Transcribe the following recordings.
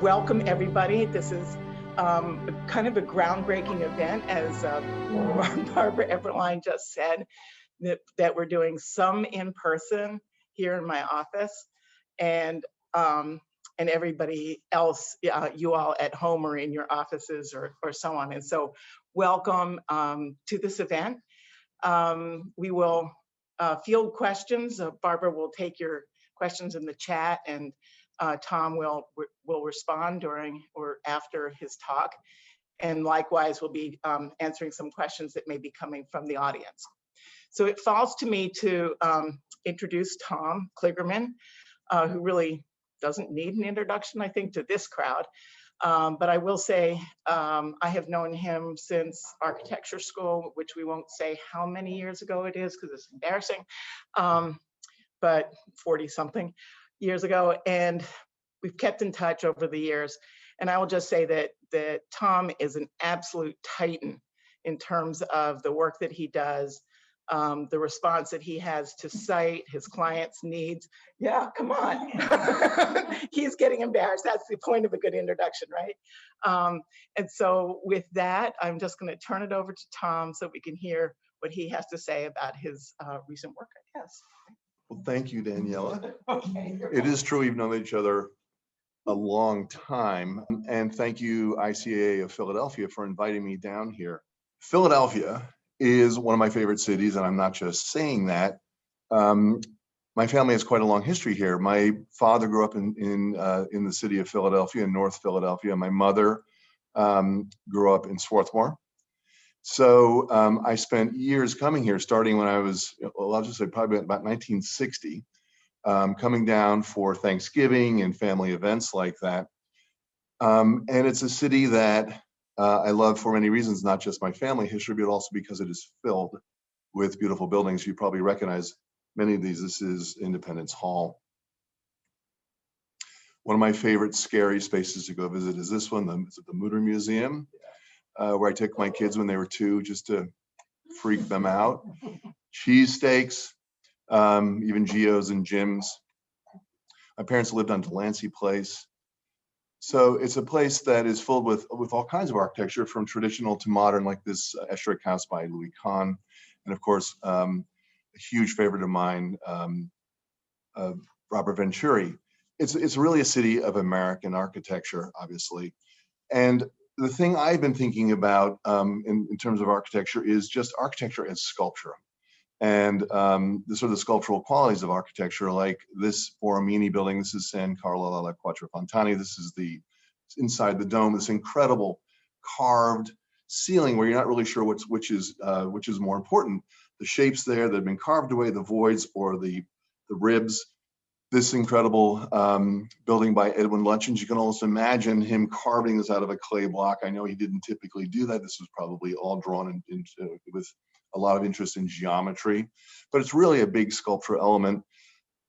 welcome everybody. This is kind of a groundbreaking event, as Barbara Everline just said, that we're doing some in person here in my office, and everybody else, you all at home or in your offices or so on. And so welcome to this event. We will field questions. Barbara will take your questions in the chat, and Tom will respond during or after his talk. And likewise, we'll be answering some questions that may be coming from the audience. So it falls to me to introduce Tom Kligerman, who really doesn't need an introduction, I think, to this crowd. But I will say I have known him since architecture school, which we won't say how many years ago it is because it's embarrassing, but 40 something years ago. And we've kept in touch over the years. And I will just say that Tom is an absolute titan in terms of the work that he does, the response that he has to site, his clients' needs. Yeah, come on. He's getting embarrassed. That's the point of a good introduction, right? And so with that, I'm just going to turn it over to Tom so we can hear what he has to say about his recent work, I guess. Well, thank you, Daniela. Okay. It is true we've known each other a long time. And thank you, ICAA of Philadelphia, for inviting me down here. Philadelphia is one of my favorite cities, and I'm not just saying that. My family has quite a long history here. My father grew up in the city of Philadelphia, in North Philadelphia. My mother grew up in Swarthmore. So I spent years coming here, starting when I was, well, I'll just say probably about 1960, coming down for Thanksgiving and family events like that. And it's a city that I love for many reasons, not just my family history, but also because it is filled with beautiful buildings. You probably recognize many of these. This is Independence Hall. One of my favorite scary spaces to go visit is this one, the Mutter Museum, where I took my kids when they were 2 just to freak them out. Cheesesteaks, even Geos and Jim's. My parents lived on Delancey Place. So it's a place that is filled with all kinds of architecture, from traditional to modern, like this Esherick house by Louis Kahn. And of course, a huge favorite of mine, Robert Venturi. It's really a city of American architecture, obviously. And the thing I've been thinking about in terms of architecture is just architecture as sculpture. And the sort of sculptural qualities of architecture, like this Borromini building. This is San Carlo alla Quattrofontani. This is inside the dome, this incredible carved ceiling where you're not really sure which is more important. The shapes there that have been carved away, the voids or the ribs. This incredible building by Edwin Lutyens. You can almost imagine him carving this out of a clay block. I know he didn't typically do that. This was probably all drawn into with a lot of interest in geometry, but it's really a big sculptural element.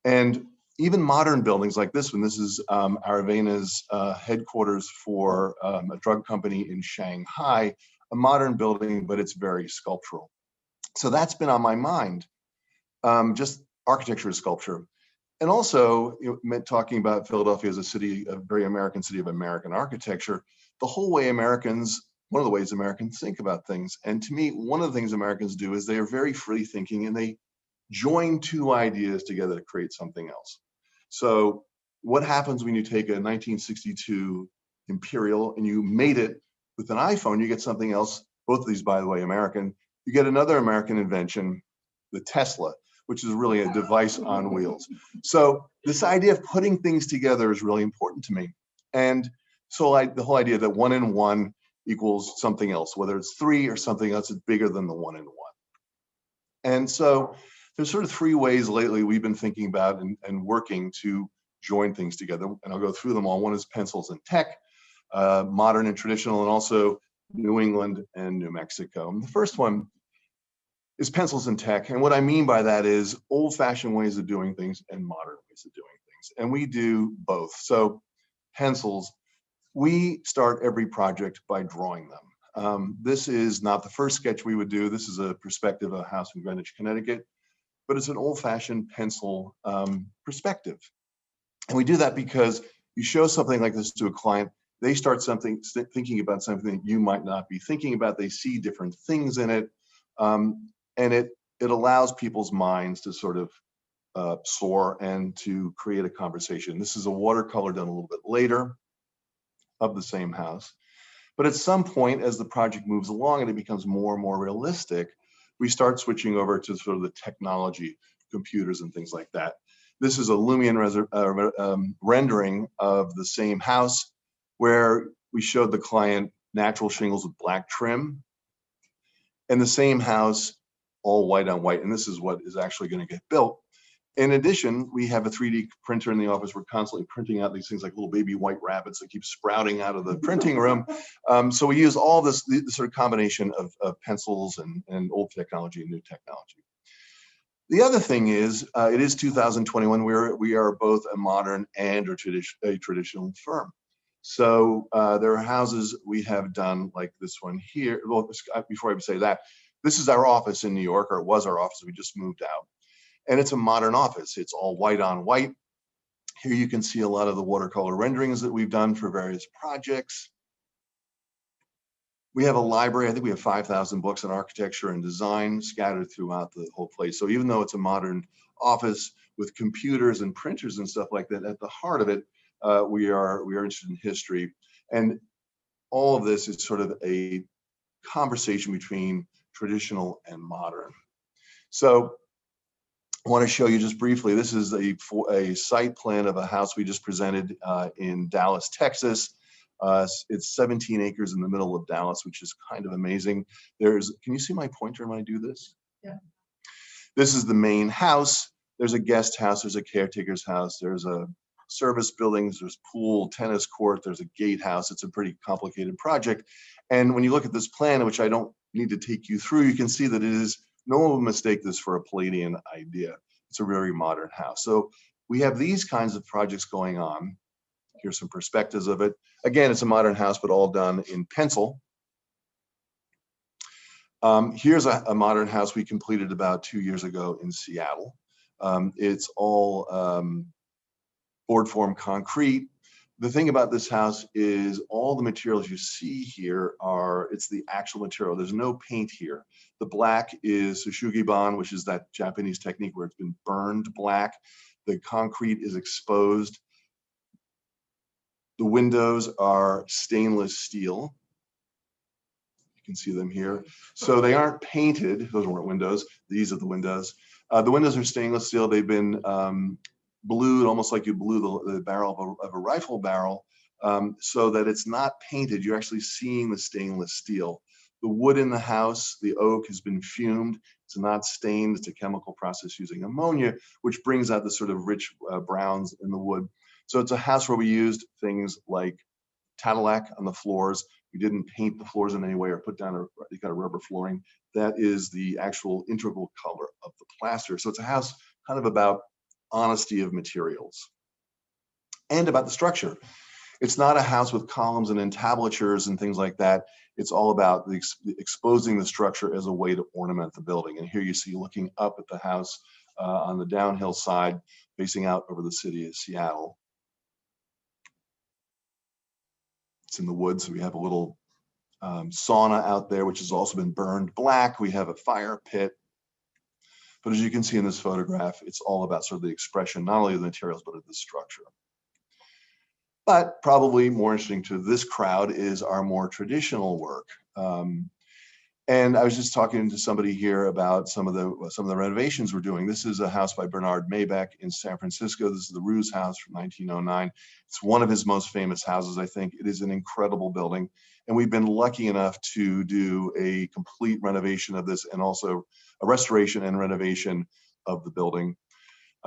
And even modern buildings like this one, this is Aravena's headquarters for a drug company in Shanghai, a modern building, but it's very sculptural. So that's been on my mind, just architecture as sculpture. And also, talking about Philadelphia as a very American city of American architecture, the whole way one of the ways Americans think about things. And to me, one of the things Americans do is they are very free thinking, and they join 2 ideas together to create something else. So what happens when you take a 1962 Imperial and you mate it with an iPhone? You get something else. Both of these, by the way, American. You get another American invention, the Tesla, which is really a device on wheels. So this idea of putting things together is really important to me. And so the whole idea that 1 and 1 equals something else, whether it's 3 or something else, it's bigger than the 1 and 1. And so there's sort of 3 ways lately we've been thinking about and working to join things together. And I'll go through them all. One is pencils and tech, modern and traditional, and also New England and New Mexico. And the first one is pencils and tech. And what I mean by that is old-fashioned ways of doing things and modern ways of doing things. And we do both. So pencils, we start every project by drawing them. This is not the first sketch we would do. This is a perspective of a house in Greenwich, Connecticut, but it's an old-fashioned pencil perspective. And we do that because You show something like this to a client, they start thinking about something that you might not be thinking about. They see different things in it, and it allows people's minds to sort of soar and to create a conversation. This is a watercolor done a little bit later of the same house. But at some point, as the project moves along and it becomes more and more realistic, we start switching over to sort of the technology, computers and things like that. This is a Lumion rendering of the same house where we showed the client natural shingles with black trim, and the same house all white on white. And this is what is actually going to get built. In addition, we have a 3D printer in the office. We're constantly printing out these things like little baby white rabbits that keep sprouting out of the printing room. So we use all this sort of combination of pencils and old technology and new technology. The other thing is, it is 2021. We are both a modern and a traditional firm. So there are houses we have done like this one here. Well, before I say that, this is our office in New York, or it was our office. We just moved out. And it's a modern office. It's all white on white. Here you can see a lot of the watercolor renderings that we've done for various projects. We have a library. I think we have 5,000 books in architecture and design scattered throughout the whole place. So even though it's a modern office with computers and printers and stuff like that, at the heart of it, we are interested in history. And all of this is sort of a conversation between traditional and modern. So I want to show you just briefly, this is a site plan of a house we just presented in Dallas, Texas. It's 17 acres in the middle of Dallas, which is kind of amazing. Can you see my pointer when I do this? Yeah. This is the main house. There's a guest house, there's a caretaker's house, there's a service buildings, there's pool, tennis court, there's a gatehouse. It's a pretty complicated project. And when you look at this plan, which I don't need to take you through, you can see that it is, no one will mistake this for a Palladian idea. It's a very modern house. So we have these kinds of projects going on. Here's some perspectives of it. Again, it's a modern house, but all done in pencil. Here's a modern house we completed about 2 years ago in Seattle. It's all board form concrete. The thing about this house is all the materials you see here it's the actual material. There's no paint here. The black is sushugiban, which is that Japanese technique where it's been burned black. The concrete is exposed. The windows are stainless steel. You can see them here. So they aren't painted. Those weren't windows. These are the windows. The windows are stainless steel. They've been blued, almost like you blew the barrel of a rifle barrel, so that it's not painted. You're actually seeing the stainless steel. The wood in the house, the oak, has been fumed. It's not stained. It's a chemical process using ammonia, which brings out the sort of rich browns in the wood. So it's a house where we used things like Tadillac on the floors. We didn't paint the floors in any way or put down a rubber flooring. That is the actual integral color of the plaster. So it's a house kind of about honesty of materials and about the structure. It's not a house with columns and entablatures and things like that. It's all about exposing the structure as a way to ornament the building. And here you see looking up at the house on the downhill side, facing out over the city of Seattle. It's in the woods. So we have a little sauna out there, which has also been burned black. We have a fire pit. But as you can see in this photograph, it's all about sort of the expression, not only of the materials, but of the structure. But probably more interesting to this crowd is our more traditional work. And I was just talking to somebody here about some of the renovations we're doing. This is a house by Bernard Maybeck in San Francisco. This is the Ruse House from 1909. It's one of his most famous houses, I think. It is an incredible building. And we've been lucky enough to do a complete renovation of this and also a restoration and renovation of the building.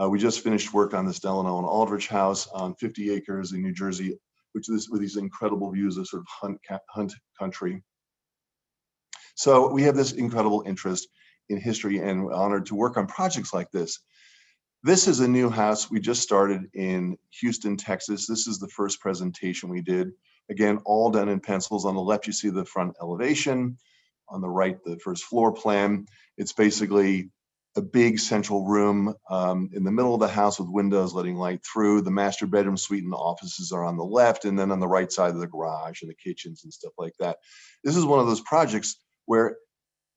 We just finished work on this Delano and Aldrich house on 50 acres in New Jersey, with these incredible views of sort of hunt country. So we have this incredible interest in history and we're honored to work on projects like this. This is a new house we just started in Houston, Texas. This is the first presentation we did. Again, all done in pencils. On the left, you see the front elevation. On the right, the first floor plan. It's basically a big central room in the middle of the house with windows letting light through. The master bedroom suite and the offices are on the left, and then on the right side of the garage and the kitchens and stuff like that. This is one of those projects where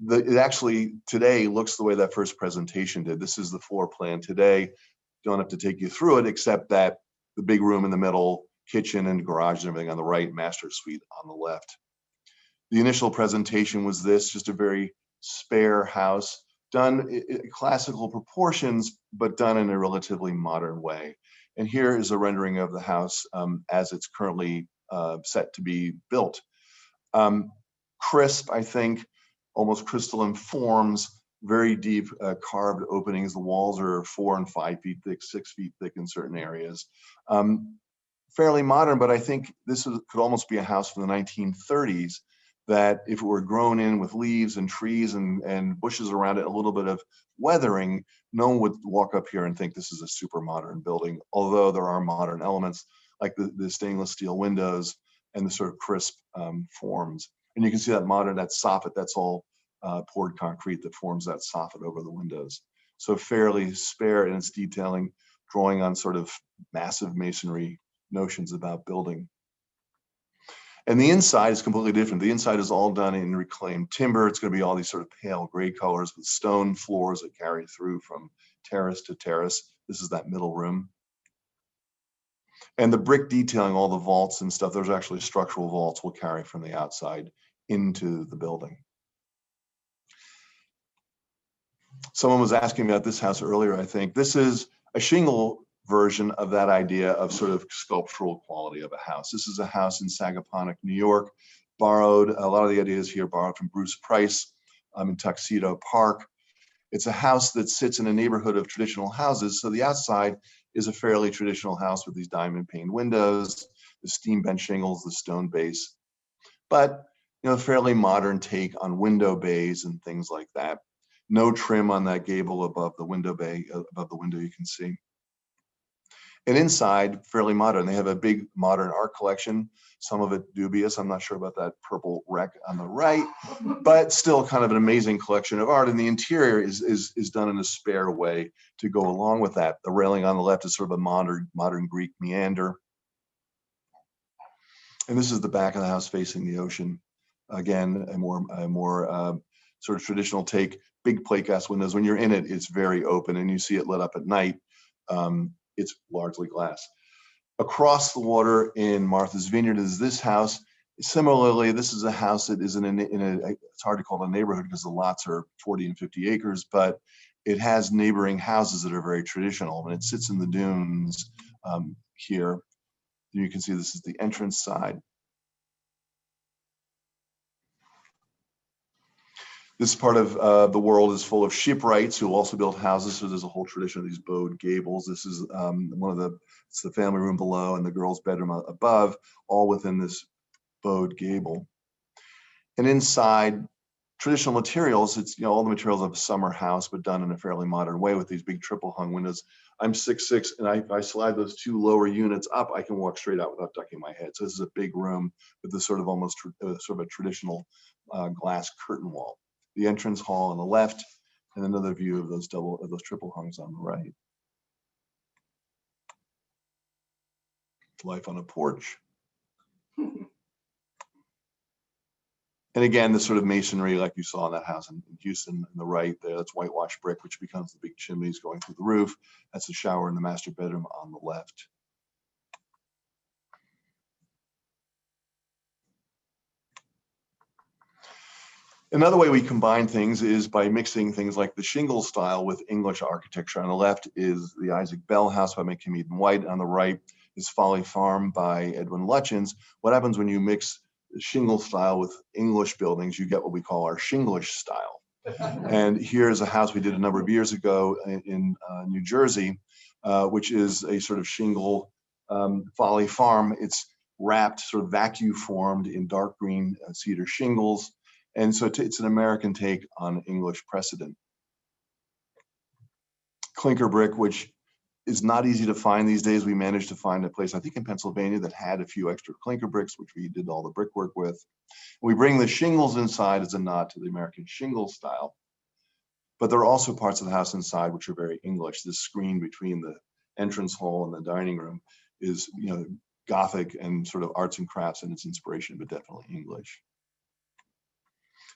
it actually today looks the way that first presentation did. This is the floor plan today. Don't have to take you through it, except that the big room in the middle, kitchen and garage and everything on the right, master suite on the left. The initial presentation was this, just a very spare house, done in classical proportions, but done in a relatively modern way. And here is a rendering of the house as it's currently set to be built. Crisp, I think, almost crystalline forms, very deep carved openings. The walls are 4 and 5 feet thick, 6 feet thick in certain areas. Fairly modern, but I think this could almost be a house from the 1930s that if it were grown in with leaves and trees and bushes around it, a little bit of weathering, no one would walk up here and think this is a super modern building, although there are modern elements like the stainless steel windows and the sort of crisp forms. And you can see that modern, that soffit, that's all poured concrete that forms that soffit over the windows. So fairly spare in its detailing, drawing on sort of massive masonry notions about building. And the inside is completely different. The inside is all done in reclaimed timber. It's going to be all these sort of pale gray colors with stone floors that carry through from terrace to terrace. This is that middle room. And the brick detailing, all the vaults and stuff, there's actually structural vaults will carry from the outside into the building. Someone was asking about this house earlier, I think. This is a shingle version of that idea of sort of sculptural quality of a house. This is a house in Sagaponack, New York, borrowed, a lot of the ideas here borrowed from Bruce Price in Tuxedo Park. It's a house that sits in a neighborhood of traditional houses. So the outside is a fairly traditional house with these diamond pane windows, the steam bench shingles, the stone base, but you know, a fairly modern take on window bays and things like that. No trim on that gable above the window bay, above the window you can see. And inside, fairly modern. They have a big modern art collection, some of it dubious. I'm not sure about that purple wreck on the right, but still kind of an amazing collection of art. And the interior is done in a spare way to go along with that. The railing on the left is sort of a modern Greek meander. And this is the back of the house facing the ocean. Again, a more sort of traditional take, big plate glass windows. When you're in it, it's very open and you see it lit up at night. It's largely glass. Across the water in Martha's Vineyard is this house. Similarly, this is a house that is in a it's hard to call it a neighborhood because the lots are 40 and 50 acres, but it has neighboring houses that are very traditional, and it sits in the dunes here. You can see this is the entrance side. This part of the world is full of shipwrights who also built houses. So there's a whole tradition of these bowed gables. This is it's the family room below and the girls' bedroom above, all within this bowed gable. And inside, traditional materials, it's, you know, all the materials of a summer house, but done in a fairly modern way with these big triple hung windows. I'm 6'6", and if I slide those two lower units up, I can walk straight out without ducking my head. So this is a big room with this sort of almost sort of a traditional glass curtain wall. The entrance hall on the left, and another view of those triple hungs on the right. Life on a porch. And again, the sort of masonry like you saw in that house in Houston on the right there, that's whitewashed brick, which becomes the big chimneys going through the roof. That's the shower in the master bedroom on the left. Another way we combine things is by mixing things like the shingle style with English architecture. On the left is the Isaac Bell House by McKim Eden White. On the right is Folly Farm by Edwin Lutyens. What happens when you mix the shingle style with English buildings? You get what we call our Shinglish style. And here's a house we did a number of years ago in New Jersey, which is a sort of shingle Folly Farm. It's wrapped, sort of vacuum formed in dark green cedar shingles. And so it's an American take on English precedent. Clinker brick, which is not easy to find these days. We managed to find a place, I think in Pennsylvania, that had a few extra clinker bricks, which we did all the brickwork with. We bring the shingles inside as a nod to the American shingle style. But there are also parts of the house inside which are very English. This screen between the entrance hall and the dining room is, you know, Gothic and sort of arts and crafts in its inspiration, but definitely English.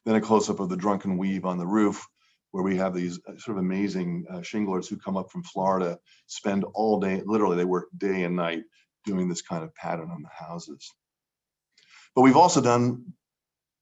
Then a close-up of the drunken weave on the roof, where we have these sort of amazing shinglers who come up from Florida, spend all day, literally they work day and night doing this kind of pattern on the houses. But we've also done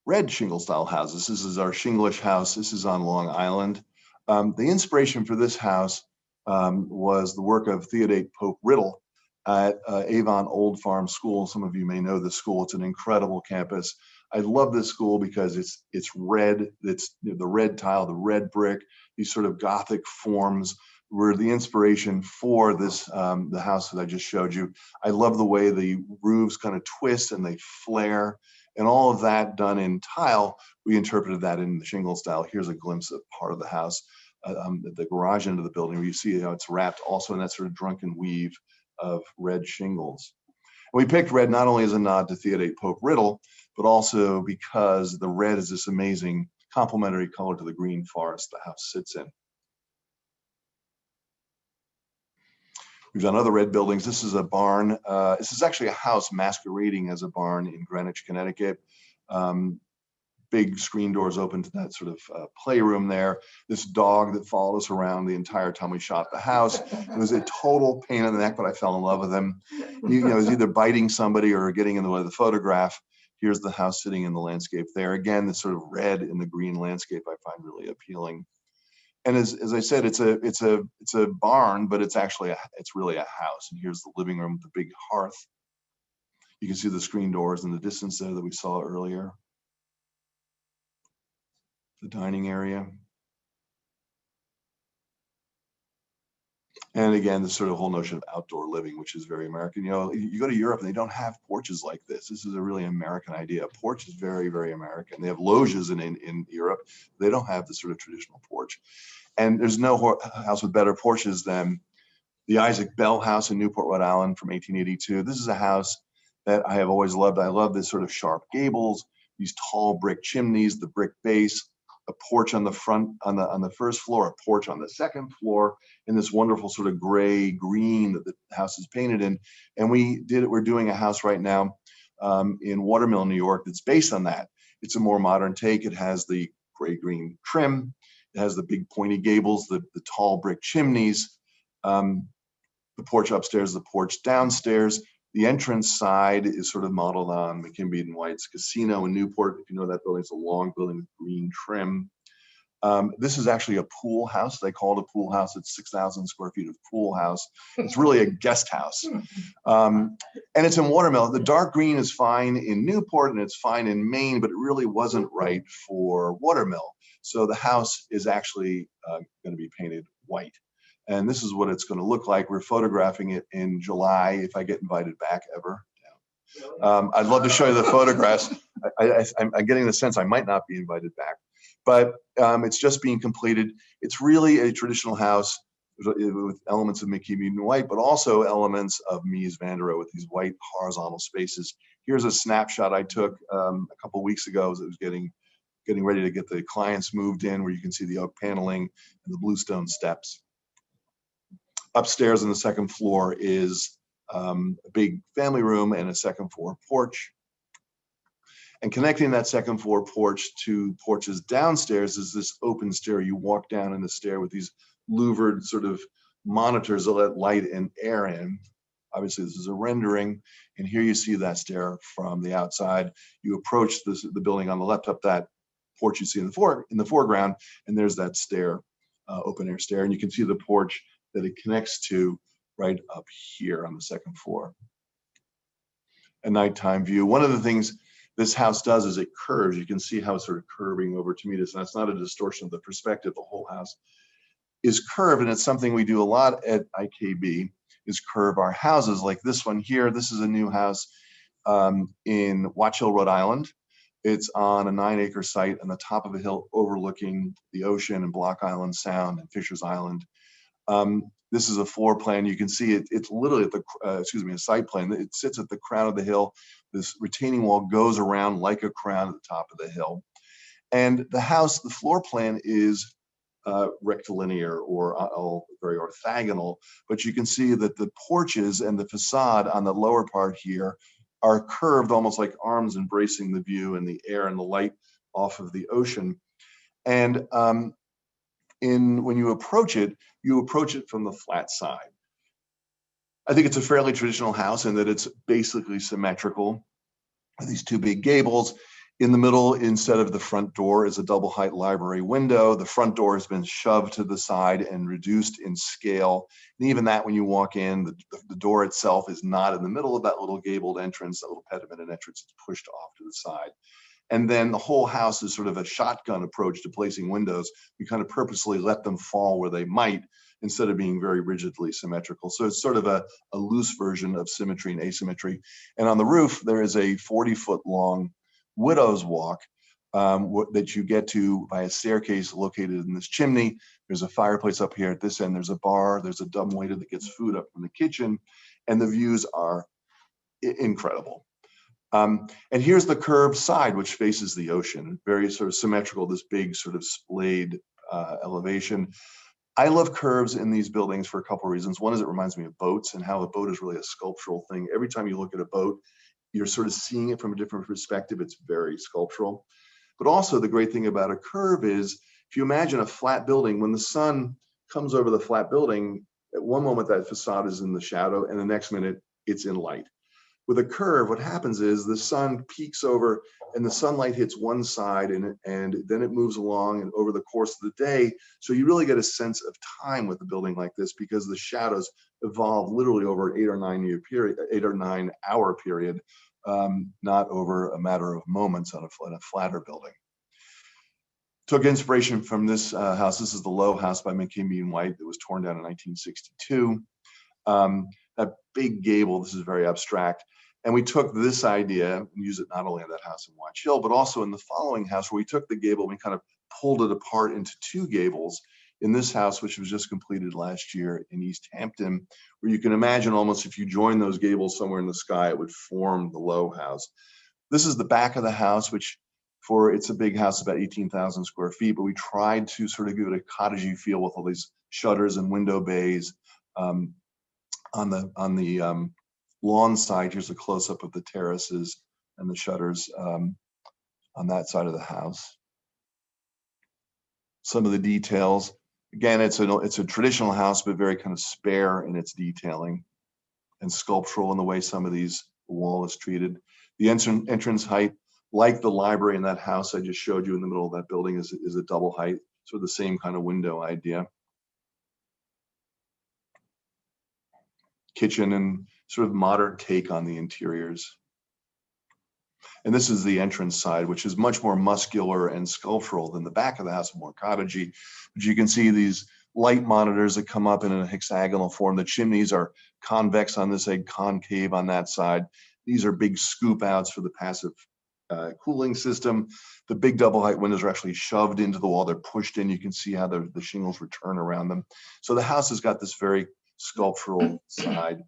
red shingle style houses. This is our Shinglish house. This is on Long Island. The inspiration for this house was the work of Theodate Pope Riddle at Avon Old Farm School. Some of you may know this school. It's an incredible campus. I love this school because it's red. It's, you know, the red tile, the red brick, these sort of Gothic forms were the inspiration for this, the house that I just showed you. I love the way the roofs kind of twist and they flare, and all of that done in tile. We interpreted that in the shingle style. Here's a glimpse of part of the house, the garage end of the building, where you see how it's wrapped also in that sort of drunken weave of red shingles. And we picked red not only as a nod to Theodate Pope Riddle, but also because the red is this amazing complementary color to the green forest the house sits in. We've done other red buildings. This is a barn. This is actually a house masquerading as a barn in Greenwich, Connecticut. Big screen doors open to that sort of playroom there. This dog that followed us around the entire time we shot the house. It was a total pain in the neck, but I fell in love with him. You know, he was either biting somebody or getting in the way of the photograph. Here's the house sitting in the landscape there. Again, this sort of red in the green landscape I find really appealing. And as I said, it's a barn, but it's really a house. And here's the living room with the big hearth. You can see the screen doors in the distance there that we saw earlier. The dining area. And again, this sort of whole notion of outdoor living, which is very American. You know, you go to Europe and they don't have porches like this. This is a really American idea. A porch is very, very American. They have loges in Europe. They don't have the sort of traditional porch. And there's no house with better porches than the Isaac Bell House in Newport, Rhode Island from 1882. This is a house that I have always loved. I love this sort of sharp gables, these tall brick chimneys, the brick base, a porch on the front, on the first floor, a porch on the second floor, in this wonderful sort of gray green that the house is painted in. And we're doing a house right now in Watermill, New York, that's based on that. It's a more modern take. It has the gray green trim. It has the big pointy gables, the tall brick chimneys, the porch upstairs, the porch downstairs. The entrance side is sort of modeled on McKinby and White's Casino in Newport. If you know that building, it's a long building with green trim. This is actually a pool house. They call it a pool house. It's 6,000 square feet of pool house. It's really a guest house. And it's in Watermill. The dark green is fine in Newport and it's fine in Maine, but it really wasn't right for Watermill. So the house is actually going to be painted white. And this is what it's going to look like. We're photographing it in July, if I get invited back ever. I'd love to show you the photographs. I'm getting the sense I might not be invited back, but it's just being completed. It's really a traditional house with elements of McKinby and White, but also elements of Mies van der Rohe with these white horizontal spaces. Here's a snapshot I took a couple of weeks ago as it was getting ready to get the clients moved in, where you can see the oak paneling and the bluestone steps. Upstairs on the second floor is a big family room and a second floor porch. And connecting that second floor porch to porches downstairs is this open stair. You walk down in the stair with these louvered sort of monitors that let light and air in. Obviously, this is a rendering. And here you see that stair from the outside. You approach the building on the left up that porch you see in the foreground, and there's that stair, open air stair. And you can see the porch that it connects to right up here on the second floor. A nighttime view. One of the things this house does is it curves. You can see how it's sort of curving over to meet us. And that's not a distortion of the perspective. The whole house is curved, and it's something we do a lot at IKB, is curve our houses like this one here. This is a new house in Watch Hill, Rhode Island. It's on a 9-acre site on the top of a hill overlooking the ocean and Block Island Sound and Fisher's Island. This is a floor plan. You can see it's literally at the, a site plan. It sits at the crown of the hill. This retaining wall goes around like a crown at the top of the hill. And the house, the floor plan is rectilinear or very orthogonal, but you can see that the porches and the facade on the lower part here are curved almost like arms embracing the view and the air and the light off of the ocean. And when you approach it from the flat side. I think it's a fairly traditional house in that it's basically symmetrical. These two big gables. In the middle, instead of the front door, is a double height library window. The front door has been shoved to the side and reduced in scale. And even that, when you walk in, the door itself is not in the middle of that little gabled entrance, that little pediment entrance. It's pushed off to the side. And then the whole house is sort of a shotgun approach to placing windows. We kind of purposely let them fall where they might instead of being very rigidly symmetrical. So it's sort of a loose version of symmetry and asymmetry. And on the roof, there is a 40-foot long widow's walk that you get to by a staircase located in this chimney. There's a fireplace up here at this end. There's a bar. There's a dumbwaiter that gets food up from the kitchen. And the views are incredible. And here's the curved side, which faces the ocean, very sort of symmetrical, this big sort of splayed elevation. I love curves in these buildings for a couple of reasons. One is it reminds me of boats and how a boat is really a sculptural thing. Every time you look at a boat, you're sort of seeing it from a different perspective. It's very sculptural. But also the great thing about a curve is if you imagine a flat building, when the sun comes over the flat building, at one moment that facade is in the shadow and the next minute it's in light. With a curve, what happens is the sun peaks over and the sunlight hits one side and then it moves along and over the course of the day. So you really get a sense of time with a building like this because the shadows evolve literally over an 8 or 9 hour period, not over a matter of moments on a flatter building. Took inspiration from this house. This is the Low House by McKimbey and White that was torn down in 1962. That big gable, this is very abstract. And we took this idea and used it not only in that house in Watch Hill, but also in the following house where we took the gable and we kind of pulled it apart into two gables in this house, which was just completed last year in East Hampton, where you can imagine almost if you join those gables somewhere in the sky, it would form the Low House. This is the back of the house, which it's a big house, about 18,000 square feet, but we tried to sort of give it a cottagey feel with all these shutters and window bays. On the lawn side, here's a close-up of the terraces and the shutters on that side of the house. Some of the details. Again, it's a traditional house, but very kind of spare in its detailing and sculptural in the way some of these wall is treated. The entrance height, like the library in that house I just showed you in the middle of that building, is a double height, sort of the same kind of window idea. Kitchen and sort of modern take on the interiors. And this is the entrance side, which is much more muscular and sculptural than the back of the house, more cottagey. But you can see these light monitors that come up in a hexagonal form. The chimneys are convex on this side, concave on that side. These are big scoop outs for the passive cooling system. The big double height windows are actually shoved into the wall. They're pushed in. You can see how the shingles return around them. So the house has got this very sculptural side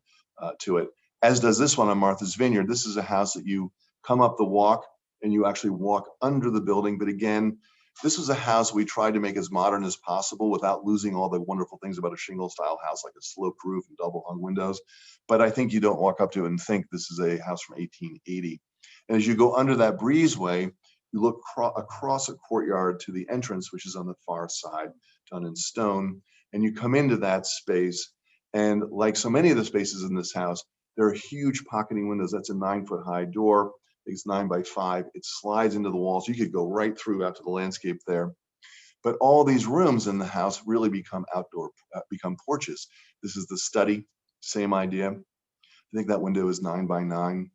to it, as does this one on Martha's Vineyard. This is a house that you come up the walk and you actually walk under the building. But again, this was a house we tried to make as modern as possible without losing all the wonderful things about a shingle style house, like a sloped roof and double hung windows. But I think you don't walk up to it and think this is a house from 1880. And as you go under that breezeway, you look across a courtyard to the entrance, which is on the far side, done in stone. And you come into that space. And like so many of the spaces in this house, there are huge pocketing windows. That's a 9-foot high door. It's 9 by 5. It slides into the walls. You could go right through out to the landscape there. But all these rooms in the house really become become porches. This is the study, same idea. I think that window is 9 by 9.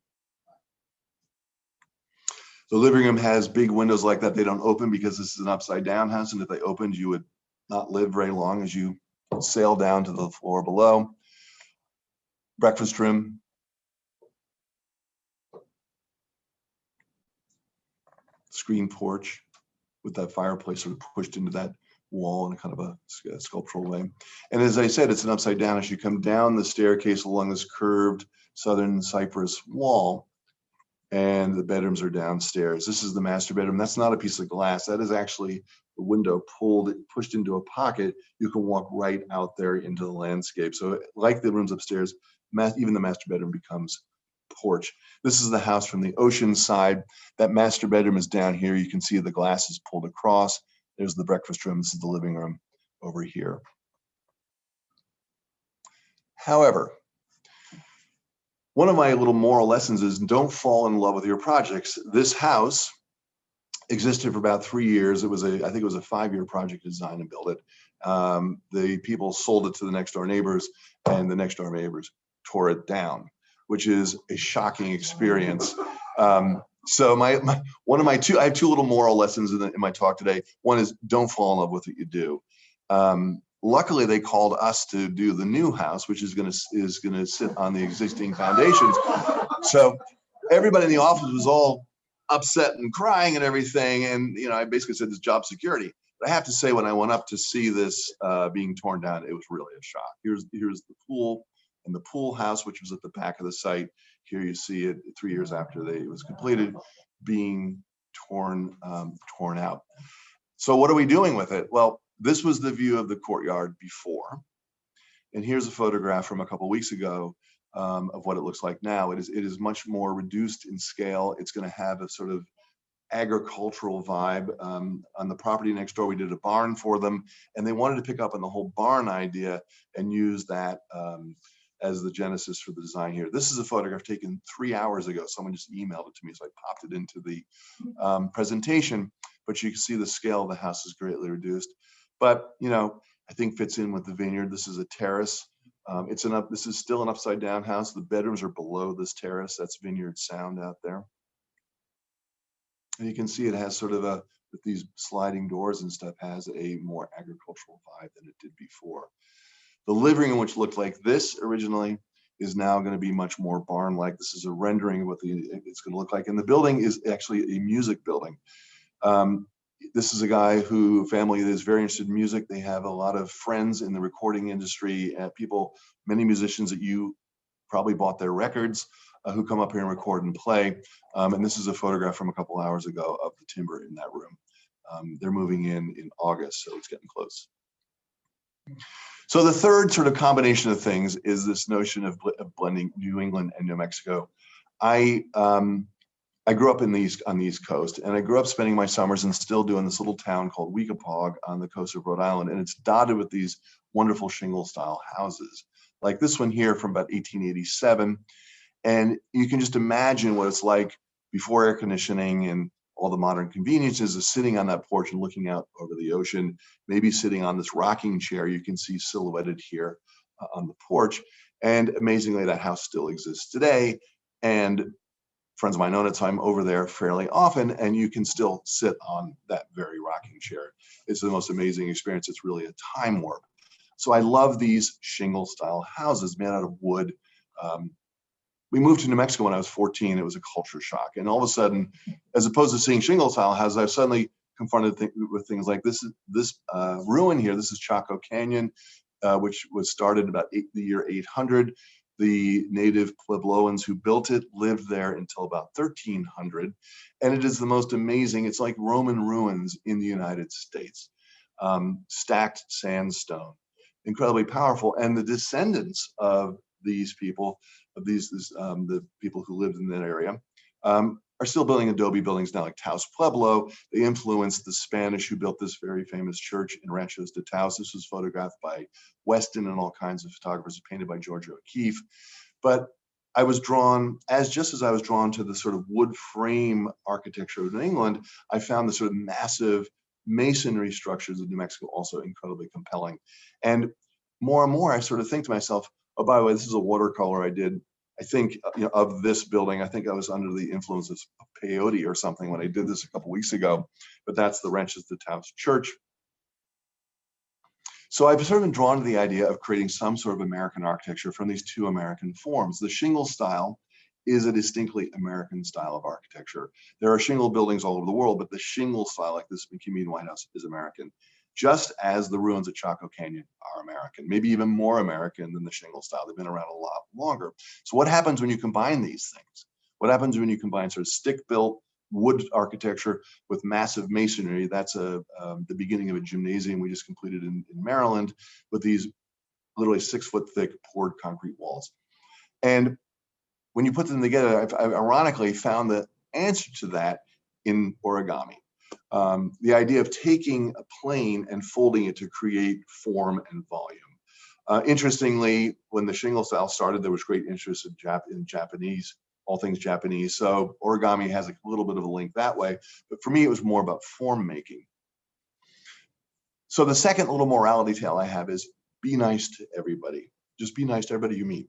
The living room has big windows like that. They don't open because this is an upside down house. And if they opened, you would not live very long as you sail down to the floor below. Breakfast room. Screen porch with that fireplace sort of pushed into that wall in kind of a sculptural way. And as I said, it's an upside down. As you come down the staircase along this curved southern cypress wall, and the bedrooms are downstairs. This is the master bedroom. That's not a piece of glass. That is actually the window pushed into a pocket. You can walk right out there into the landscape. So like the rooms upstairs, even the master bedroom becomes porch. This is the house from the ocean side. That master bedroom is down here. You can see the glass is pulled across. There's the breakfast room. This is the living room over here. However, one of my little moral lessons is don't fall in love with your projects. This house existed for about 3 years. I think it was a 5-year project to design and build it. The people sold it to the next door neighbors, and the next door neighbors tore it down, which is a shocking experience. So I have two little moral lessons in my talk today. One is don't fall in love with what you do. Luckily, they called us to do the new house, which is going to sit on the existing foundations. So everybody in the office was all upset and crying and everything. And I basically said this job security. But I have to say, when I went up to see this being torn down, it was really a shock. Here's the pool and the pool house, which was at the back of the site. Here you see it 3 years after it was completed, being torn out. So what are we doing with it? Well, this was the view of the courtyard before. And here's a photograph from a couple of weeks ago of what it looks like now. It is much more reduced in scale. It's going to have a sort of agricultural vibe. On the property next door, we did a barn for them, and they wanted to pick up on the whole barn idea and use that as the genesis for the design here. This is a photograph taken 3 hours ago. Someone just emailed it to me, so I popped it into the presentation. But you can see the scale of the house is greatly reduced. But I think fits in with the vineyard. This is a terrace. This is still an upside down house. The bedrooms are below this terrace. That's vineyard sound out there. And you can see it has sort of with these sliding doors and stuff, has a more agricultural vibe than it did before. The living room, which looked like this originally, is now going to be much more barn-like. This is a rendering of what it's going to look like. And the building is actually a music building. This is a family that is very interested in music. They have a lot of friends in the recording industry, many musicians that you probably bought their records, who come up here and record and play. And this is a photograph from a couple hours ago of the timber in that room. They're moving in August, so it's getting close. So the third sort of combination of things is this notion of blending New England and New Mexico. I grew up on the East Coast, and I grew up spending my summers and still do in this little town called Weekapaug on the coast of Rhode Island, and it's dotted with these wonderful shingle-style houses, like this one here from about 1887. And you can just imagine what it's like before air conditioning and all the modern conveniences of sitting on that porch and looking out over the ocean, maybe sitting on this rocking chair you can see silhouetted here on the porch. And amazingly, that house still exists today. And friends of mine own it, so I'm over there fairly often, and you can still sit on that very rocking chair. It's the most amazing experience. It's really a time warp. So I love these shingle-style houses made out of wood. We moved to New Mexico when I was 14. It was a culture shock. And all of a sudden, as opposed to seeing shingle-style houses, I was suddenly confronted with things like this ruin here. This is Chaco Canyon, which was started about the year 800. The native Puebloans who built it lived there until about 1300. And it is the most amazing, it's like Roman ruins in the United States. Stacked sandstone, incredibly powerful. And the descendants of these people, the people who lived in that area, are still building adobe buildings now, like Taos Pueblo. They influenced the Spanish who built this very famous church in Ranchos de Taos. This was photographed by Weston and all kinds of photographers, painted by Georgia O'Keeffe. But I was drawn, just as I was drawn to the sort of wood frame architecture of New England, I found the sort of massive masonry structures of New Mexico also incredibly compelling. And more, I sort of think to myself, oh, by the way, this is a watercolor I did. I think of this building. I think I was under the influence of peyote or something when I did this a couple weeks ago. But that's the Ranchos de Taos Church. So I've sort of been drawn to the idea of creating some sort of American architecture from these two American forms. The shingle style is a distinctly American style of architecture. There are shingle buildings all over the world, but the shingle style, like this McKinney White House, is American. Just as the ruins at Chaco Canyon are American, maybe even more American than the shingle style. They've been around a lot longer. So what happens when you combine these things? What happens when you combine sort of stick-built wood architecture with massive masonry? That's the beginning of a gymnasium we just completed in Maryland with these literally 6-foot thick poured concrete walls. And when you put them together, I've ironically found the answer to that in origami. The idea of taking a plane and folding it to create form and volume. Interestingly, when the shingle style started, there was great interest in Japanese, all things Japanese. So origami has a little bit of a link that way. But for me, it was more about form making. So the second little morality tale I have is be nice to everybody. Just be nice to everybody you meet.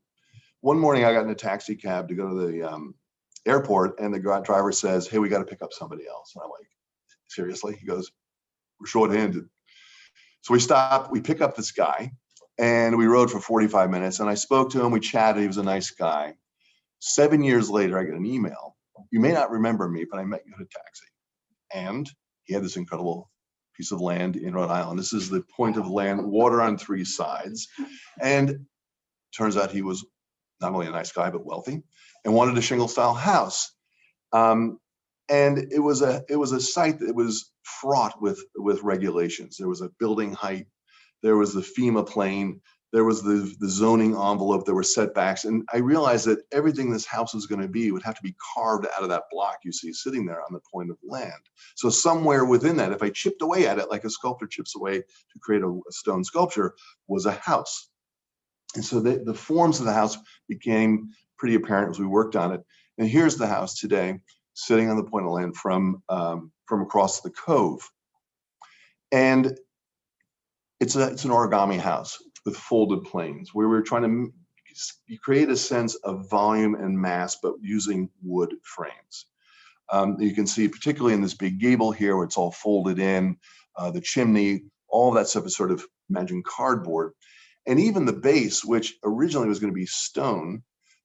One morning, I got in a taxi cab to go to the airport, and the driver says, "Hey, we got to pick up somebody else." And I'm like, "Seriously?" He goes, "We're short-handed." So we stopped, we pick up this guy, and we rode for 45 minutes, and I spoke to him, we chatted, he was a nice guy. 7 years later, I get an email. "You may not remember me, but I met you in a taxi." And he had this incredible piece of land in Rhode Island. This is the point of land, water on 3 sides. And turns out he was not only a nice guy, but wealthy, and wanted a shingle style house. And it was a site that was fraught with regulations. There was a building height, there was the FEMA plane, there was the zoning envelope, there were setbacks. And I realized that everything this house was going to be would have to be carved out of that block you see sitting there on the point of land. So somewhere within that, if I chipped away at it like a sculptor chips away to create a stone sculpture, was a house. And so the forms of the house became pretty apparent as we worked on it. And here's the house today, sitting on the point of land from across the cove. And it's an origami house with folded planes, where we're trying to create a sense of volume and mass, but using wood frames. You can see, particularly in this big gable here, where it's all folded in, the chimney, all of that stuff is sort of, imagine cardboard. And even the base, which originally was going to be stone,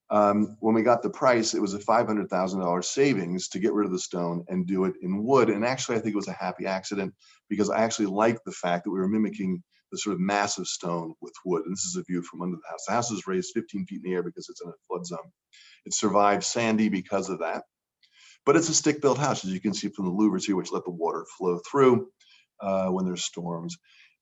when we got the price, it was a $500,000 savings to get rid of the stone and do it in wood. And actually, I think it was a happy accident, because I actually liked the fact that we were mimicking the sort of massive stone with wood. And this is a view from under the house. The house is raised 15 feet in the air because it's in a flood zone. It survived Sandy because of that. But it's a stick-built house, as you can see from the louvers here, which let the water flow through when there's storms.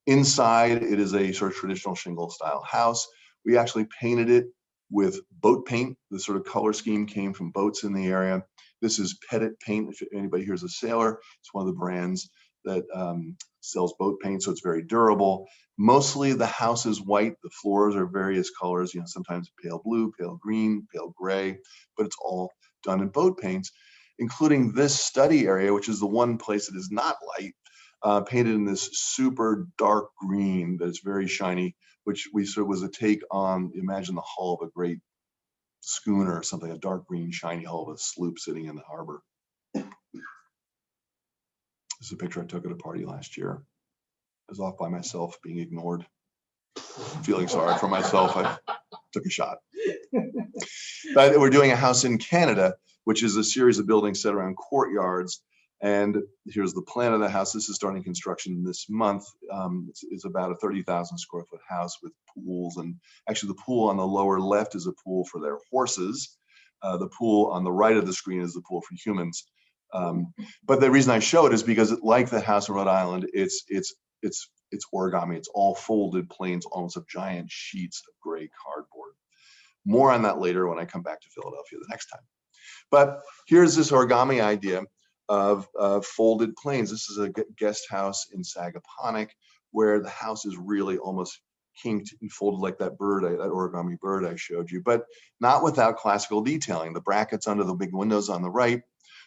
Inside, it is a sort of traditional shingle style house. We actually painted it with boat paint. The sort of color scheme came from boats in the area. This is Pettit paint. If anybody here is a sailor, it's one of the brands that sells boat paint, so it's very durable. Mostly the house is white. The floors are various colors, sometimes pale blue, pale green, pale gray, but it's all done in boat paints, including this study area, which is the one place that is not light. Painted in this super dark green that is very shiny, which we sort of was a take on, imagine the hull of a great schooner or something, a dark green shiny hull of a sloop sitting in the harbor. This is a picture I took at a party last year. I was off by myself, being ignored, feeling sorry for myself. I took a shot. But we're doing a house in Canada, which is a series of buildings set around courtyards. And here's the plan of the house. This is starting construction this month. It's about a 30,000 square foot house with pools. And actually the pool on the lower left is a pool for their horses. The pool on the right of the screen is the pool for humans. But the reason I show it is because, like the house in Rhode Island, it's origami. It's all folded planes, almost of giant sheets of gray cardboard. More on that later when I come back to Philadelphia the next time. But here's this origami idea of folded planes. This is a guest house in Sagaponack, where the house is really almost kinked and folded like that bird, that origami bird I showed you, but not without classical detailing. The brackets under the big windows on the right,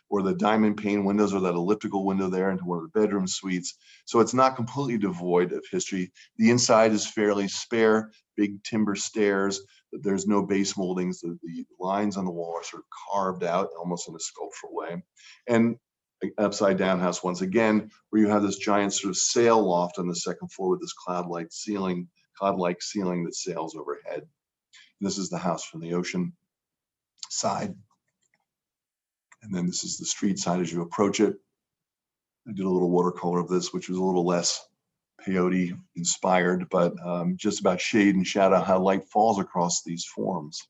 or the diamond pane windows, or that elliptical window there into one of the bedroom suites. So it's not completely devoid of history. The inside is fairly spare, big timber stairs. There's no base moldings. The lines on the wall are sort of carved out almost in a sculptural way. And upside down house once again, where you have this giant sort of sail loft on the second floor with this cloud-like ceiling that sails overhead. And this is the house from the ocean side. And then this is the street side as you approach it. I did a little watercolor of this, which was a little less peyote inspired, but just about shade and shadow, how light falls across these forms.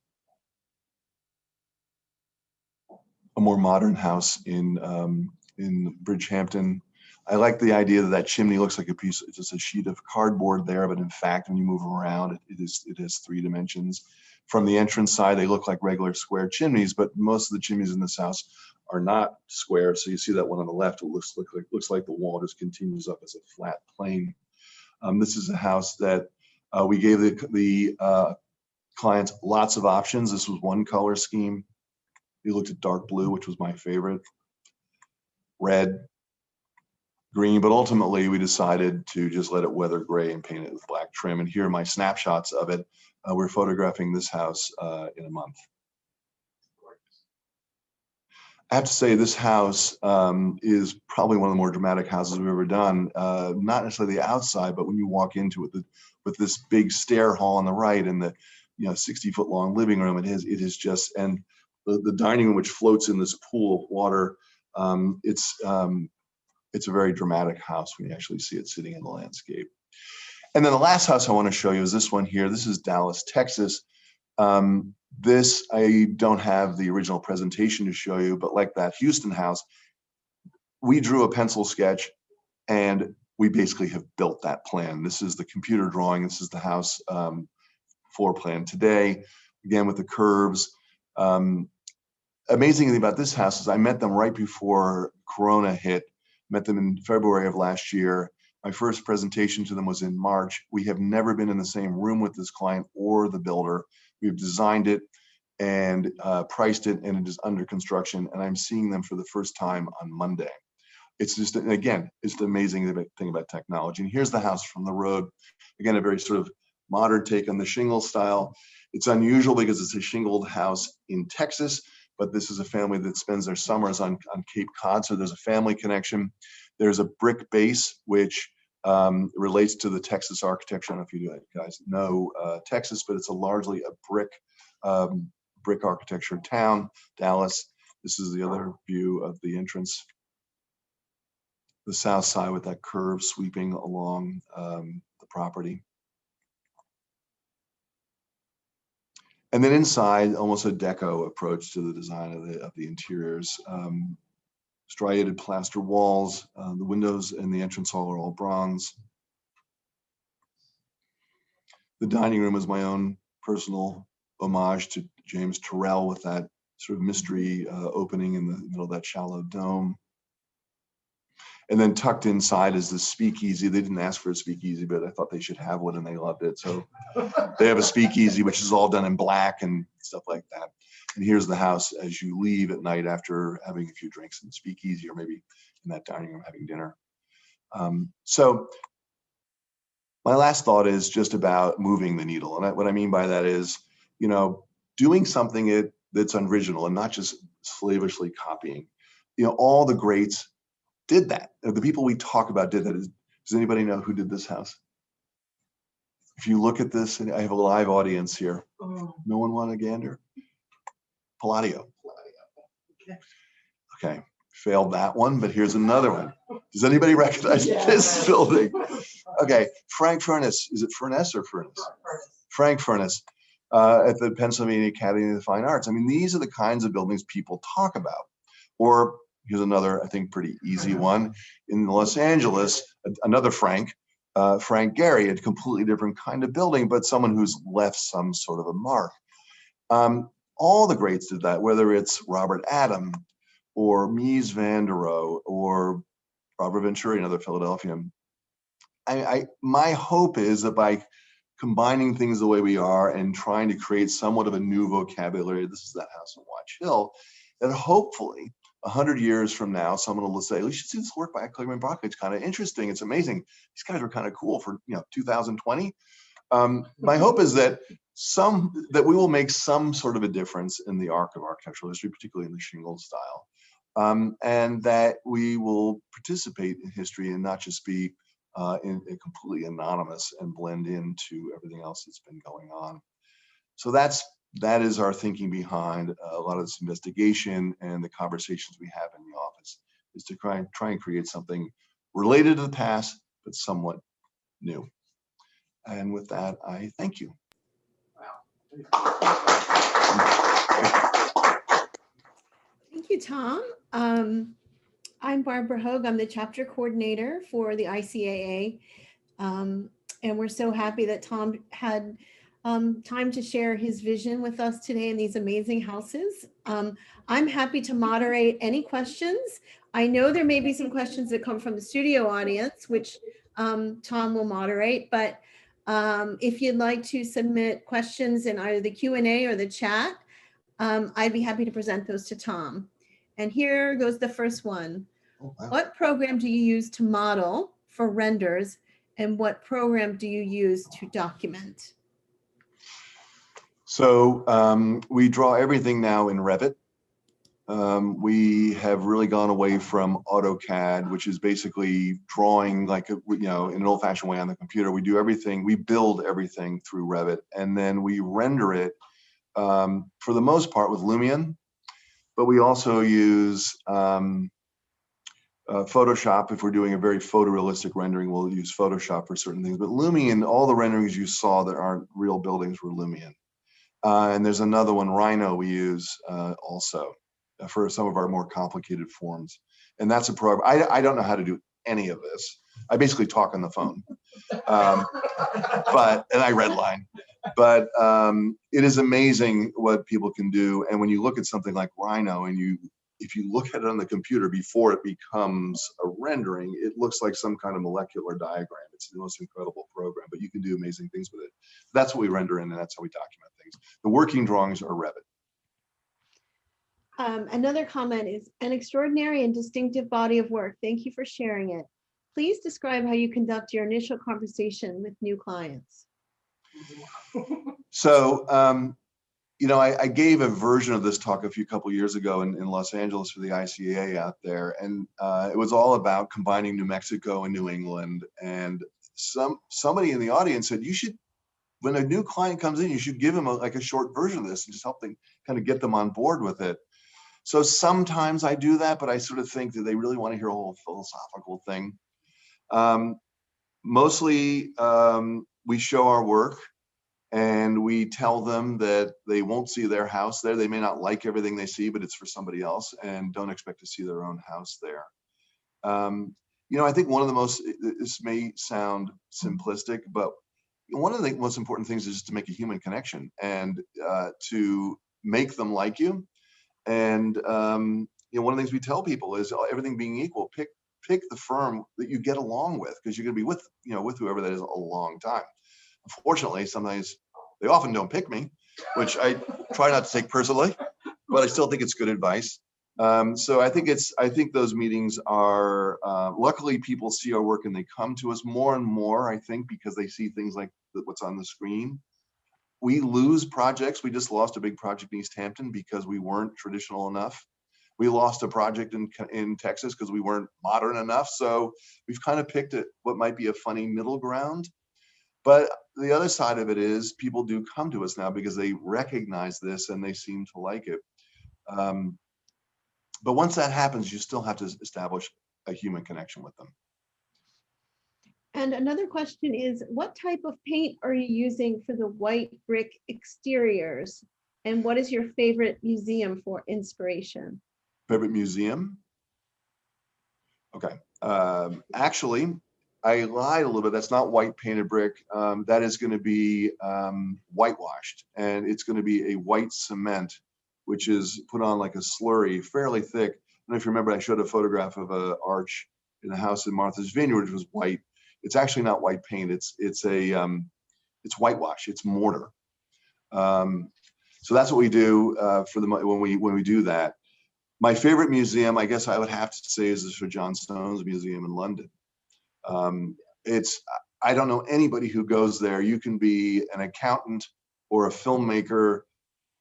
a more modern house in Bridgehampton. I like the idea that that chimney looks like it's just a sheet of cardboard there, but in fact, when you move around, it has 3 dimensions. From the entrance side, they look like regular square chimneys, but most of the chimneys in this house are not square. So you see that one on the left, it looks like the wall just continues up as a flat plane. This is a house that we gave the clients lots of options. This was one color scheme. We looked at dark blue, which was my favorite, red, green, but ultimately we decided to just let it weather gray and paint it with black trim. And here are my snapshots of it. We're photographing this house in a month. I have to say this house is probably one of the more dramatic houses we've ever done. Not necessarily the outside, but when you walk into it with this big stair hall on the right and the 60-foot long living room, it is just, and the dining room which floats in this pool of water. It's a very dramatic house when you actually see it sitting in the landscape. And then the last house I want to show you is this one here. This is Dallas, Texas. This, I don't have the original presentation to show you, but like that Houston house, we drew a pencil sketch and we basically have built that plan. This is the computer drawing. This is the house floor plan today, again with the curves. Amazing thing about this house is I met them right before Corona hit, met them in February of last year. My first presentation to them was in March. We have never been in the same room with this client or the builder. We've designed it and priced it, and it is under construction. And I'm seeing them for the first time on Monday. It's just, again, it's the amazing thing about technology. And here's the house from the road. Again, a very sort of modern take on the shingle style. It's unusual because it's a shingled house in Texas, but this is a family that spends their summers on Cape Cod. So there's a family connection. There's a brick base, which relates to the Texas architecture. I don't know if you guys know Texas, but it's largely a brick architecture town, Dallas. This is the other view of the entrance. The south side with that curve sweeping along the property. And then inside, almost a deco approach to the design of the interiors. Striated plaster walls, the windows in the entrance hall are all bronze. The dining room is my own personal homage to James Turrell with that sort of mystery opening in the middle of that shallow dome. And then tucked inside is the speakeasy. They didn't ask for a speakeasy, but I thought they should have one and they loved it. So they have a speakeasy, which is all done in black and stuff like that. And here's the house as you leave at night after having a few drinks in the speakeasy or maybe in that dining room having dinner. So my last thought is just about moving the needle. And what I mean by that is, doing something that's original and not just slavishly copying. All the greats did that. The people we talk about did that. Does anybody know who did this house? If you look at this, and I have a live audience here. Oh. No one want a gander? Palladio. Okay, failed that one, but here's another one. Does anybody recognize this building? Okay, Frank Furness. Is it Furness or Furness? Frank Furness at the Pennsylvania Academy of the Fine Arts. I mean, these are the kinds of buildings people talk about. Or here's another, I think, pretty easy one. In Los Angeles, another Frank Gehry, a completely different kind of building, but someone who's left some sort of a mark. All the greats did that, whether it's Robert Adam or Mies van der Rohe or Robert Venturi, another Philadelphian. My hope is that by combining things the way we are and trying to create somewhat of a new vocabulary, this is that house on Watch Hill, that hopefully 100 years from now, someone will say, "We should see this work by Ike Kligerman Barkley. It's kind of interesting. It's amazing. These guys were kind of cool for 2020." My hope is that we will make some sort of a difference in the arc of architectural history, particularly in the shingle style, and that we will participate in history and not just be completely anonymous and blend into everything else that's been going on. So that is our thinking behind a lot of this investigation and the conversations we have in the office, is to try and create something related to the past, but somewhat new. And with that, I thank you. Wow. Thank you, Tom. I'm Barbara Hogue. I'm the chapter coordinator for the ICAA. And we're so happy that Tom had time to share his vision with us today in these amazing houses. I'm happy to moderate any questions. I know there may be some questions that come from the studio audience, which Tom will moderate, but if you'd like to submit questions in either the Q&A or the chat, I'd be happy to present those to Tom. And here goes the first one. Oh, wow. What program do you use to model for renders, and what program do you use to document? So we draw everything now in Revit. We have really gone away from AutoCAD, which is basically drawing like, in an old-fashioned way on the computer. We do everything, we build everything through Revit, and then we render it for the most part with Lumion, but we also use Photoshop. If we're doing a very photorealistic rendering, we'll use Photoshop for certain things. But Lumion, all the renderings you saw that aren't real buildings were Lumion. And there's another one, Rhino, we use also for some of our more complicated forms. And that's a program. I don't know how to do any of this. I basically talk on the phone, and I redline. But it is amazing what people can do. And when you look at something like Rhino, and if you look at it on the computer before it becomes a rendering, it looks like some kind of molecular diagram. It's the most incredible program, but you can do amazing things with it. That's what we render in, and that's how we document things. The working drawings are Revit. Another comment is an extraordinary and distinctive body of work. Thank you for sharing it. Please describe how you conduct your initial conversation with new clients. So, I gave a version of this talk a couple years ago in Los Angeles for the ICAA out there, and it was all about combining New Mexico and New England. And somebody in the audience said, you should, when a new client comes in, you should give them a short version of this and just help them kind of get them on board with it. So sometimes I do that, but I sort of think that they really want to hear a whole philosophical thing. Mostly we show our work, and we tell them that they won't see their house there. They may not like everything they see, but it's for somebody else, and don't expect to see their own house there. I think one of the most, this may sound simplistic, but one of the most important things is just to make a human connection and to make them like you. And one of the things we tell people is, everything being equal, pick the firm that you get along with, because you're going to be with whoever that is a long time. Unfortunately, sometimes they often don't pick me, which I try not to take personally, but I still think it's good advice. So I think those meetings are, luckily people see our work and they come to us more and more, I think, because they see things like what's on the screen. We lose projects. We just lost a big project in East Hampton because we weren't traditional enough. We lost a project in Texas because we weren't modern enough. So we've kind of picked what might be a funny middle ground. But the other side of it is people do come to us now because they recognize this and they seem to like it. But once that happens, you still have to establish a human connection with them. And another question is, what type of paint are you using for the white brick exteriors? And what is your favorite museum for inspiration? Favorite museum? Okay. Actually, I lied a little bit. That's not white painted brick. That is going to be whitewashed, and it's going to be a white cement, which is put on like a slurry, fairly thick. I don't know if you remember, I showed a photograph of an arch in a house in Martha's Vineyard, which was white. It's actually not white paint. It's whitewash. It's mortar. So that's what we do when we do that. My favorite museum, I guess I would have to say, is the Sir John Soane's Museum in London. I don't know anybody who goes there. You can be an accountant or a filmmaker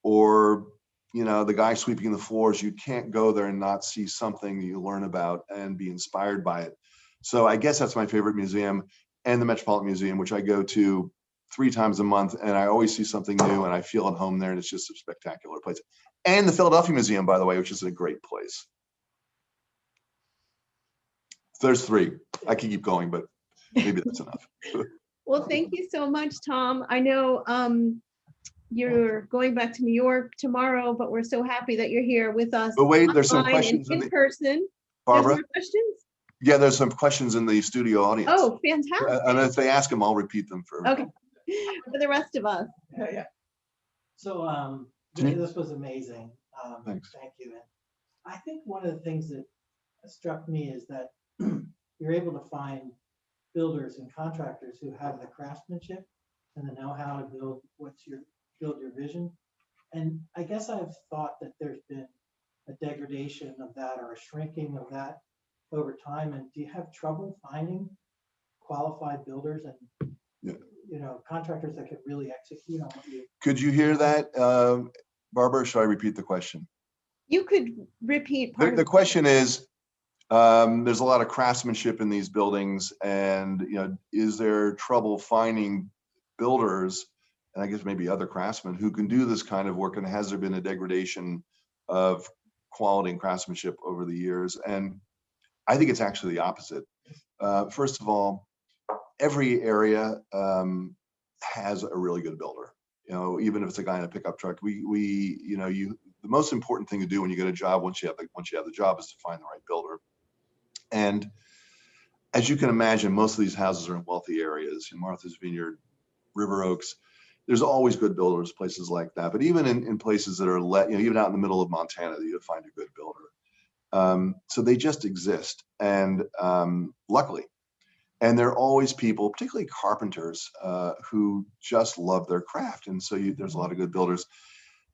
or the guy sweeping the floors. You can't go there and not see something that you learn about and be inspired by it. So I guess that's my favorite museum, and the Metropolitan Museum, which I go to 3 times a month, and I always see something new and I feel at home there, and it's just a spectacular place. And the Philadelphia Museum, by the way, which is a great place. There's 3. I can keep going, but maybe that's enough. Well, thank you so much, Tom. I know you're going back to New York tomorrow, but we're so happy that you're here with us. But wait, there's some online and questions in person. There's Barbara. more questions? Yeah, there's some questions in the studio audience. Oh, fantastic. And if they ask them, I'll repeat them for Okay. For the rest of us. Yeah. So Can you- this was amazing. Thanks. Thank you. And I think one of the things that struck me is that you're able to find builders and contractors who have the craftsmanship and the know-how to build build your vision. And I guess I've thought that there's been a degradation of that or a shrinking of that over time. And do you have trouble finding qualified builders and Yeah. contractors that could really execute on what you? Could you hear that, Barbara? Or should I repeat the question? You could repeat part The question is, there's a lot of craftsmanship in these buildings, and is there trouble finding builders, and I guess maybe other craftsmen who can do this kind of work, and has there been a degradation of quality and craftsmanship over the years? And I think it's actually the opposite. First of all, every area has a really good builder. Even if it's a guy in a pickup truck, the most important thing to do when you get a job, once you have the job, is to find the right builder. And as you can imagine, most of these houses are in wealthy areas, in Martha's Vineyard, River Oaks. There's always good builders, places like that. But even in places that are even out in the middle of Montana, you'll find a good builder. So they just exist, and luckily. And there are always people, particularly carpenters, who just love their craft. And so there's a lot of good builders.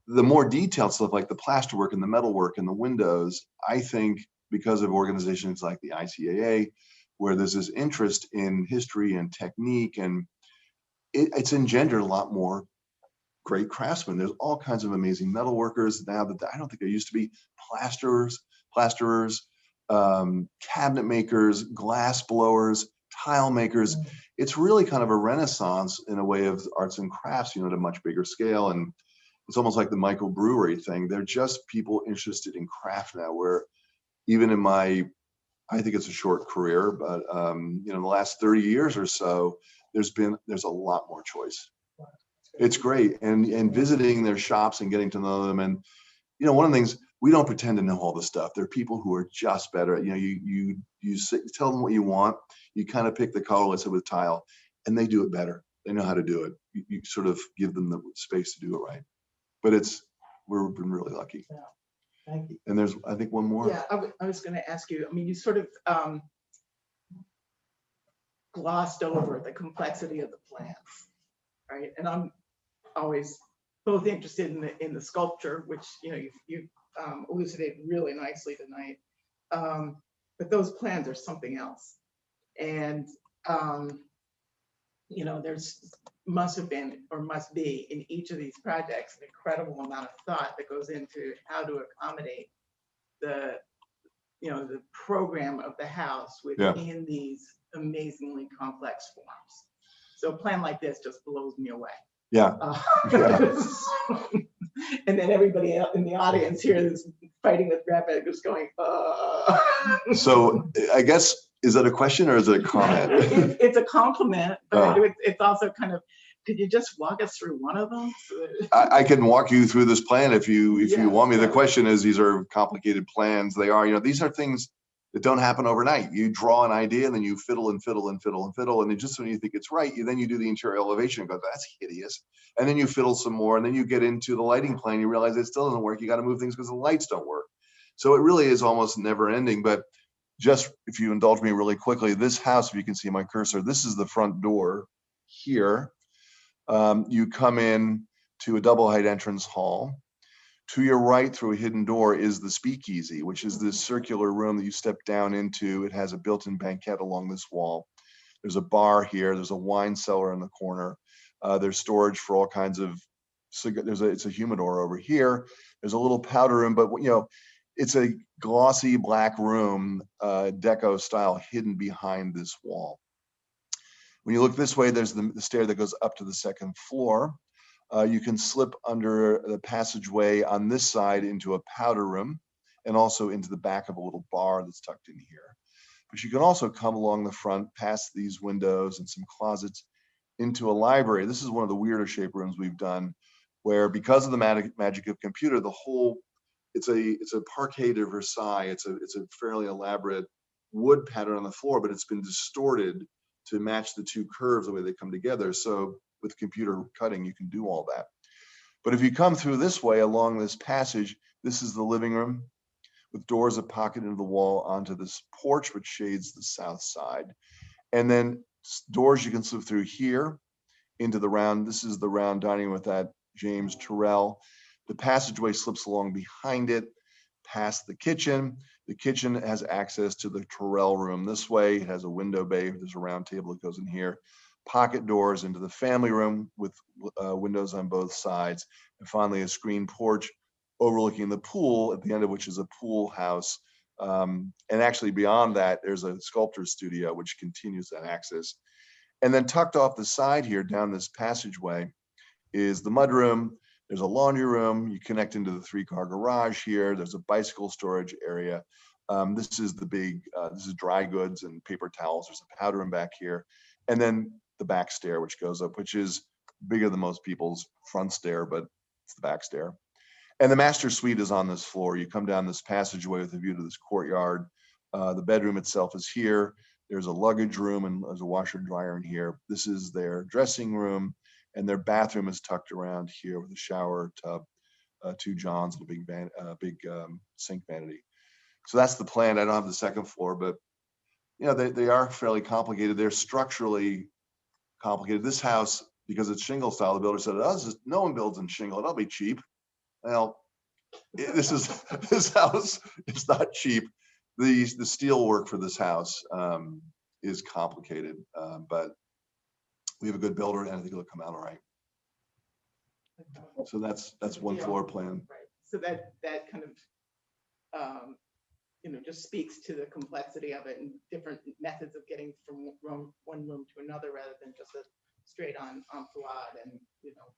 The more detailed stuff, like the plasterwork and the metalwork and the windows, I think because of organizations like the ICAA, where there's this interest in history and technique, and it's engendered a lot more great craftsmen. There's all kinds of amazing metalworkers now that I don't think there used to be. Plasterers, cabinet makers, glass blowers, tile makers. It's really kind of a renaissance in a way of arts and crafts, at a much bigger scale. And it's almost like the microbrewery thing. They're just people interested in craft now, where even in I think it's a short career, but in the last 30 years or so, there's a lot more choice. It's great. And visiting their shops and getting to know them. And, one of the things, we don't pretend to know all this stuff. There are people who are just better at, you tell them what you want, you kind of pick the color, let's say with tile, and they do it better. They know how to do it. You sort of give them the space to do it right. But we've been really lucky. Yeah. Thank you. And there's, I think, one more. Yeah, I was going to ask you, you sort of glossed over the complexity of the plans, right? And I'm always both interested in the sculpture, which, you elucidated really nicely tonight. But those plans are something else. And, there's must have been or must be in each of these projects an incredible amount of thought that goes into how to accommodate the program of the house within these amazingly complex forms. So a plan like this just blows me away. Yeah. And then everybody out in the audience here is fighting with breath, just going, So I guess, is that a question or is it a comment? It's a compliment, but it's also kind of, could you just walk us through one of them? I can walk you through this plan if you want me. The question is, these are complicated plans. They are, these are things that don't happen overnight. You draw an idea and then you fiddle and fiddle and fiddle and fiddle. And then just when you think it's right, then you do the interior elevation and go, that's hideous. And then you fiddle some more. And then you get into the lighting plan. You realize it still doesn't work. You got to move things because the lights don't work. So it really is almost never ending. But just if you indulge me really quickly, this house, if you can see my cursor, this is the front door here. You come in to a double height entrance hall. To your right, through a hidden door, is the speakeasy, which is this circular room that you step down into. It has a built-in banquette along this wall. There's a bar here. There's a wine cellar in the corner. There's storage for all kinds of, it's a humidor over here. There's a little powder room, but it's a glossy black room, deco style, hidden behind this wall. When you look this way, there's the stair that goes up to the second floor. You can slip under the passageway on this side into a powder room and also into the back of a little bar that's tucked in here. But you can also come along the front, past these windows and some closets, into a library. This is one of the weirder shaped rooms we've done, where because of the magic of computer, the whole, it's a parquet de Versailles. It's a fairly elaborate wood pattern on the floor, but it's been distorted to match the two curves the way they come together. So with computer cutting, you can do all that. But if you come through this way along this passage, this is the living room with doors that pocket into the wall onto this porch, which shades the south side. And then doors you can slip through here into the round. This is the round dining room with that James Turrell. The passageway slips along behind it, past the kitchen. The kitchen has access to the Turrell room this way. It has a window bay. There's a round table that goes in here. Pocket doors into the family room with windows on both sides. And finally, a screen porch overlooking the pool, at the end of which is a pool house. And actually beyond that, there's a sculptor's studio, which continues that access. And then tucked off the side here, down this passageway, is the mudroom. There's a laundry room. You connect into the 3-car garage here. There's a bicycle storage area. This is the big, this is dry goods and paper towels. There's a powder room back here. And then the back stair, which goes up, which is bigger than most people's front stair, but it's the back stair. And the master suite is on this floor. You come down this passageway with a view to this courtyard. The bedroom itself is here. There's a luggage room and there's a washer and dryer in here. This is their dressing room, and their bathroom is tucked around here with a shower tub, 2 johns, and a big sink vanity. So that's the plan. I don't have the second floor, but you know, they are fairly complicated. They're structurally complicated. This house, because it's shingle style, the builder said, oh, no one builds in shingle. It'll be cheap. Well, this house is not cheap. The steel work for this house is complicated, but we have a good builder, and I think it'll come out all right. So that's one floor plan. Right. So that kind of you know, just speaks to the complexity of it and different methods of getting from one room to another, rather than just a straight on enfilade. And you know,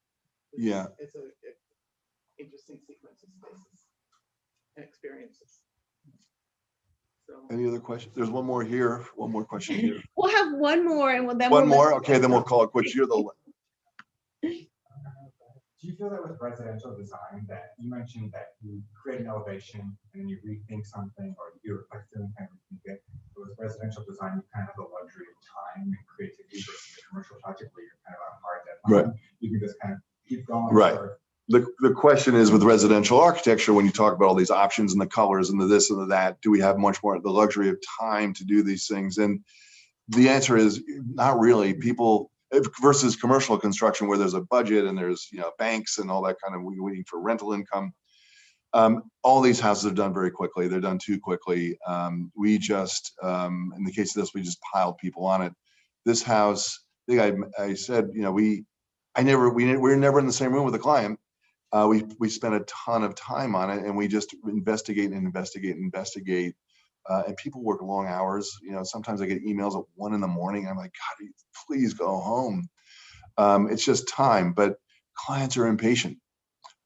Yeah, it's a interesting sequence of spaces and experiences. So any other questions? There's one more here. One more question here. We'll have one more, and then One more. Okay, then we'll call it quits. You're the. Do you feel that with residential design, that you mentioned that you create an elevation and then you rethink something, or you reflect it and kind of rethink it? But with residential design, you kind of have the luxury of time and creativity versus a commercial project where you're kind of on a hard deadline. Right. You can just kind of keep going. Right. The question is, with residential architecture, when you talk about all these options and the colors and the this and the that, do we have much more the luxury of time to do these things? And the answer is not really. People, versus commercial construction where there's a budget and there's, you know, banks and all that kind of waiting for rental income. All these houses are done very quickly. They're done too quickly. We just, in the case of this, we just piled people on it. This house, I think I said, you know, we were never in the same room with the client. We spent a ton of time on it, and we just investigate and investigate and investigate. And people work long hours. You know, sometimes I get emails at 1 in the morning. I'm like, God, please go home. It's just time, but clients are impatient.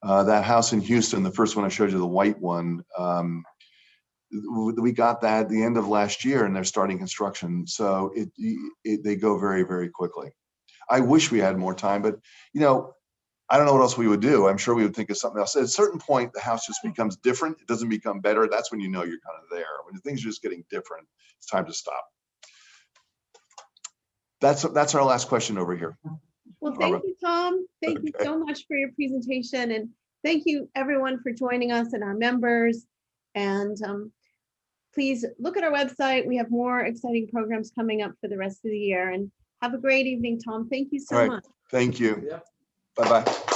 That house in Houston, the first one I showed you, the white one, we got that at the end of last year, and they're starting construction. So they go very, very quickly. I wish we had more time, but you know, I don't know what else we would do. I'm sure we would think of something else. At a certain point, the house just becomes different. It doesn't become better. That's when you know you're kind of there. When things are just getting different, it's time to stop. That's our last question over here. Well, thank you, Tom. Thank you so much for your presentation. And thank you, everyone, for joining us and our members. And please look at our website. We have more exciting programs coming up for the rest of the year. And have a great evening, Tom. Thank you so much. Thank you. Yeah. Bye-bye.